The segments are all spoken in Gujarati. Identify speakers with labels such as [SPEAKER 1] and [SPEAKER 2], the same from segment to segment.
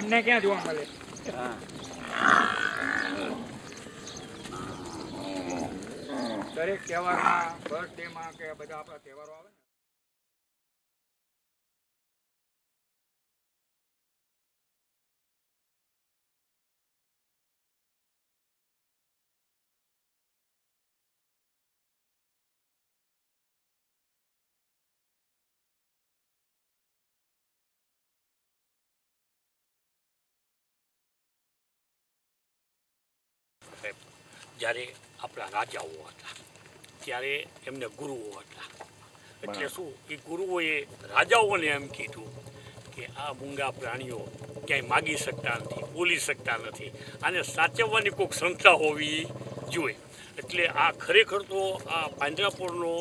[SPEAKER 1] અમને ક્યાં જોવા મળે? દરેક તહેવારમાં, બર્થડેમાં કે બધા આપણા તહેવારો આવે ને,
[SPEAKER 2] જ્યારે આપણા રાજાઓ હતા ત્યારે એમને ગુરુઓ હતા. એટલે શું એ ગુરુઓએ રાજાઓને એમ કીધું કે આ મૂંગા પ્રાણીઓ ક્યાંય માગી શકતા નથી, બોલી શકતા નથી, આને સાચવવાની કોઈક સંસ્થા હોવી જોઈએ. એટલે આ ખરેખર તો આ પાંજરાપોળનો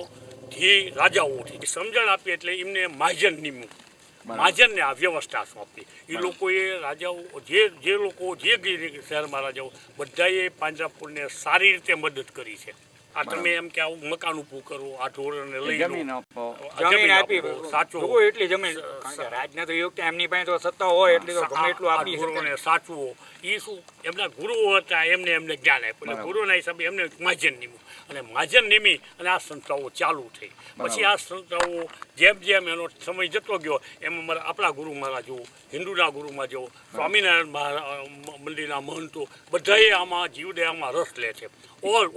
[SPEAKER 2] ધ્યેય રાજાઓથી સમજણ આપી એટલે એમને મહાજન નિમ્યું. મહાજનને આ વ્યવસ્થા સોંપી. એ લોકોએ રાજાઓ જે લોકો જે શહેરમાં રાજાઓ બધાએ પાંજરાપોળને સારી રીતે મદદ કરી છે. આ તમે એમ કે આવું મકાન ઊભું કરો, આ ઢોરને લઈ
[SPEAKER 1] જમીન આપી, સાચું એટલી જમીન. રાજના તો યોગ એમની પાસે તો સત્તા હોય એટલી તો ગમે એટલું આપી
[SPEAKER 2] ઢોરોને સાચવો. એ શું એમના ગુરુઓ હતા, એમને જ્ઞાન આપ્યું. ગુરુના હિસાબે એમને મહાજન નિમ્યું અને મહાજન નિમી અને આ સંસ્થાઓ ચાલુ થઈ. પછી આ સંસ્થાઓ જેમ જેમ એનો સમય જતો ગયો એમ આપણા ગુરુ મહારાજ જુઓ, હિન્દુના ગુરુમાં જુઓ, સ્વામિનારાયણ મંદિરના મહંતો બધાએ આમાં જીવદયામાં રસ લે છે. ઓલ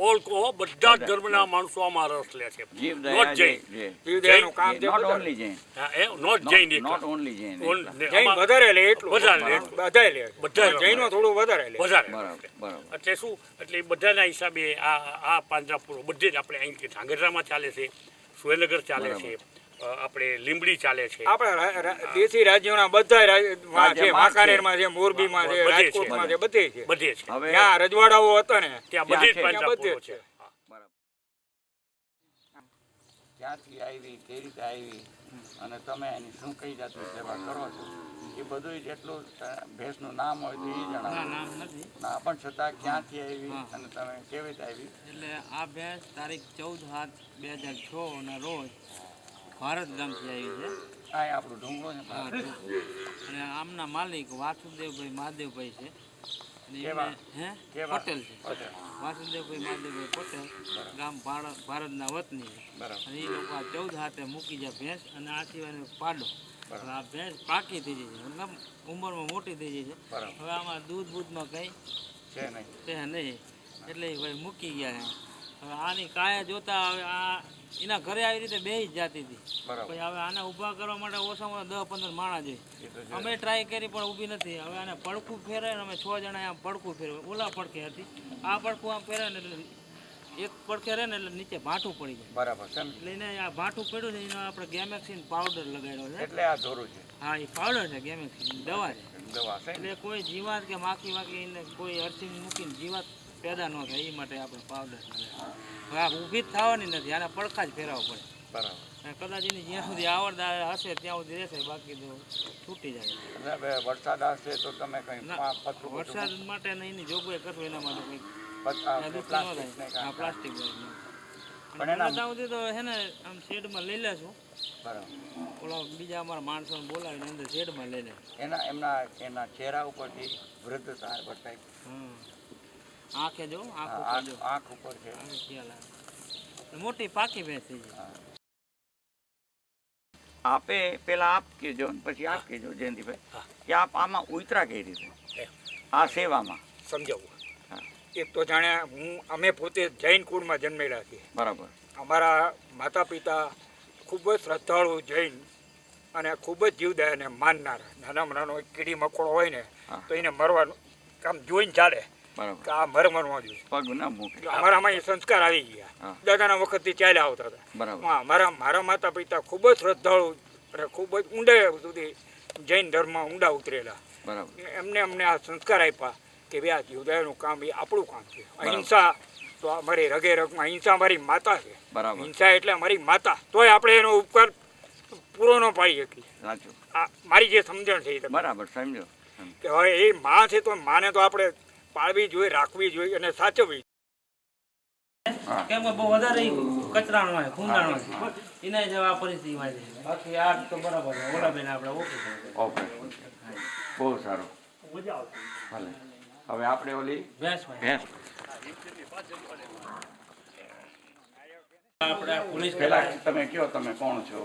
[SPEAKER 2] બધા જ ધર્મના માણસો આમાં રસ લે છે. નોટ જૈન, જીવદયાનું કામ છે. નોટ જૈન, વધારે લે એટલું, બધા લે, બધા જૈનો થોડું વધારે લે, વધારે. એટલે શું, એટલે બધાના હિસાબે આ પાંજરાપોળ બધે જ આપણે અહીં ધાંગધ્રામાં ચાલે છે, સુરેન્દ્રનગર ચાલે છે, આપણે લીંબડી ચાલે છે. આપણા
[SPEAKER 1] દેશી રાજ્યોના બધા છે, વાંકાનેરમાં છે, મોરબીમાં છે, રાજકોટમાં છે, બધે છે. ત્યાં રજવાડાઓ હતા ને ત્યાં બધી જ પાંજરાપોળો છે.
[SPEAKER 3] ક્યાંથી આવી, કઈ રીતે આવી અને તમે એની શું કઈ જાતની સેવા કરો છો એ બધું જેટલું ભેંસનું નામ હોય તો એ જણાવો. ના પણ છતાં ક્યાંથી આવી અને તમે કેવી રીતે આવી?
[SPEAKER 4] એટલે આ ભેંસ તારીખ 14/7/2006 ના રોજ ભારત ગામથી આવી છે.
[SPEAKER 3] આ આપણું ઢુંગળો છે.
[SPEAKER 4] અને આમના માલિક વાસુદેવભાઈ મહાદેવભાઈ છે. પટેલ છે. વાસુદેવભાઈ મહાદેવભાઈ પટેલ, ગામ ભારતના વતની. અને એ લોકો આ 14/7 મૂકી જાય ભેંસ અને આ સિવાય પાડો. આ ભેંસ પાકી થઈ જાય છે, મતલબ ઉંમરમાં મોટી થઈ જાય છે. હવે આમાં દૂધમાં કંઈ છે નહીં એટલે ભાઈ મૂકી ગયા. હવે આની કાયા જોતા હવે આ એના ઘરે આવી રીતે બે જ જાતી હતી. પછી હવે આને ઊભા કરવા માટે ઓછામાં 10-15 માણસ જોઈએ. અમે ટ્રાય કરી પણ ઊભી નથી. હવે આને પડખું ફેરાય ને અમે 6 જણા આમ પડખું ફેરવે. ઓલા પડખે હતી, આ પડખું આમ ફેરાય ને એટલે એક પડખે રહે ને એટલે નીચે ભાઠું પડી જાય.
[SPEAKER 3] બરાબર.
[SPEAKER 4] એટલે આ ભાઠું પડ્યું ને એનો આપણે ગેમેક્સિન પાવડર લગાડ્યો છે.
[SPEAKER 3] એટલે આ ધોરું છે.
[SPEAKER 4] હા, એ પાવડર છે, ગેમેક્સિન દવા છે.
[SPEAKER 3] દવા
[SPEAKER 4] એટલે કોઈ જીવાત કે માખી એને કોઈ અર્થિંગ મૂકીને જીવાત પેદા ન થાય એ માટે આપણે પાવડર લગાડ્યો. હવે આ ઊભી જ થવાની નથી, આને પડખા જ ફેરવવા પડે.
[SPEAKER 3] બરાબર.
[SPEAKER 4] કદાચ એની જ્યાં સુધી આવડતા હશે ત્યાં સુધી રહેશે, બાકી તો છૂટી જાય.
[SPEAKER 3] વરસાદ આવશે તો તમે કઈ
[SPEAKER 4] વરસાદ માટે એની જોગવાઈ કરવી એના માટે કંઈક પ્લાસ્ટિક તો હે ને આમ શેડમાં લઈ લેશું.
[SPEAKER 3] બરાબર.
[SPEAKER 4] ઓલા બીજા અમારા માણસોને બોલાવીને અંદર શેડમાં લઈ લે.
[SPEAKER 3] એના ચહેરા ઉપરથી વૃદ્ધતા બતાય.
[SPEAKER 4] આંખે જો,
[SPEAKER 3] આંખ ઉપર છે,
[SPEAKER 4] ખ્યાલ આવે. મોટી પાકી ભેંસ થઈ જાય.
[SPEAKER 3] આપે પેલા આપ કહેજો પછી આપ કહેજો જયંતિભાઈ કે આપ આમાં ઉતરા કઈ રીતે આ સેવામાં
[SPEAKER 1] સમજાવું. એક તો જાણે અમે પોતે જૈન કુળમાં જન્મેલા છીએ.
[SPEAKER 3] બરાબર. અમારા
[SPEAKER 1] માતા પિતા ખૂબ જ શ્રદ્ધાળુ જૈન અને ખૂબ જ જીવદયા અને માનનારા. નાનામાં નાનો કીડી મકોડો હોય ને તો એને મરવાનું કામ જોઈને ચાલે કે આ મરવાનું જોઈએ. અમારામાં એ સંસ્કાર આવી ગયા, દાદાના વખતથી ચાલ્યા આવતા હતા. મારા માતા પિતા ખૂબ જ શ્રદ્ધાળુ અને ખૂબ જ ઊંડે સુધી જૈન ધર્મ ઊંડા ઉતરેલા. અમને આ સંસ્કાર આપ્યા કે ભાઈ આ જીવદયાનું કામ એ આપણું કામ છે. અહિંસા તો અમારી રગે રગમાં અહિંસા અમારી માતા છે. હિંસા એટલે અમારી માતા, તોય આપણે એનો ઉપકાર પૂરો ન પાડી શકીએ. આ મારી જે સમજણ છે બરાબર સમજો કે હવે એ માં છે તો માને તો આપણે પાળવી જોઈએ, રાખવી જોઈએ અને સાચવવી.
[SPEAKER 4] કેમ કે બહુ વધારે કચરાનો હોય, ખૂંદાણો છે, એના જેવા પરિસ્થિતિ હોય છે. બાકી આ તો બરાબર છે. ઓલા બેન આપણે ઓકે.
[SPEAKER 3] બહુ સારું.
[SPEAKER 2] મજા આવશે.
[SPEAKER 3] ભલે હવે આપણે ઓલી
[SPEAKER 4] ભેંસભાઈ
[SPEAKER 3] ભેંસ
[SPEAKER 4] આપણે આ પોલીસ
[SPEAKER 3] પેલા તમે કયો તમે કોણ છો?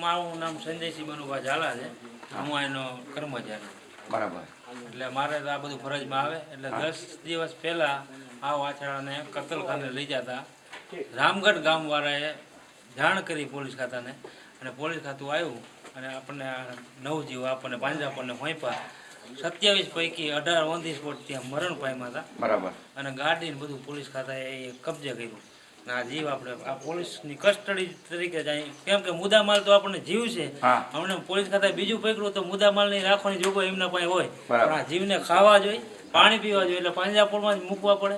[SPEAKER 4] મારું નામ સંજયસિંહ બનુભા ઝાલા છે. હું એનો કર્મચારી.
[SPEAKER 3] બરાબર.
[SPEAKER 4] એટલે મારે તો આ બધું ફરજમાં આવે. એટલે 10 દિવસ પહેલા આ વાછરડાને કતલખાને લઈ જતા રામગઢ ગામવાળાએ જાણ કરી પોલીસ ખાતાને, અને પોલીસ ખાતું આવ્યું અને આપણને 9 જીવ આપણને પાંજરા આપણને ફોંપ્યા. 27 પૈકી 18 ઓન ધી સ્પોટ ત્યાં મરણ પામ્યા હતા.
[SPEAKER 3] બરાબર.
[SPEAKER 4] અને ગાડીને બધું પોલીસ ખાતાએ કબજે કર્યું. અને આ જીવ આપણે આ પોલીસની કસ્ટડી તરીકે જાય, કેમ કે મુદ્દામાલ તો આપણને જીવ છે.
[SPEAKER 3] હા.
[SPEAKER 4] હમણાં પોલીસ ખાતાએ બીજું પકડ્યું તો મુદ્દામાલની રાખવાની જોગવાઈ એમના પાસે હોય.
[SPEAKER 3] બરાબર.
[SPEAKER 4] પણ આ જીવને ખાવા જોઈએ, પાણી પીવા જોઈએ, એટલે પાંજરાપોળમાં જ મૂકવા પડે.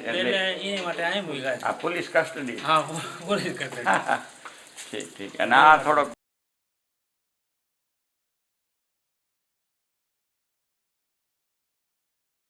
[SPEAKER 3] એટલે
[SPEAKER 4] એટલે એની માટે અહીં મૂક્યા છે.
[SPEAKER 3] આ પોલીસ કસ્ટડી.
[SPEAKER 4] હા, પોલીસ ખાતે.
[SPEAKER 3] ઠીક ઠીક. અને આ થોડોક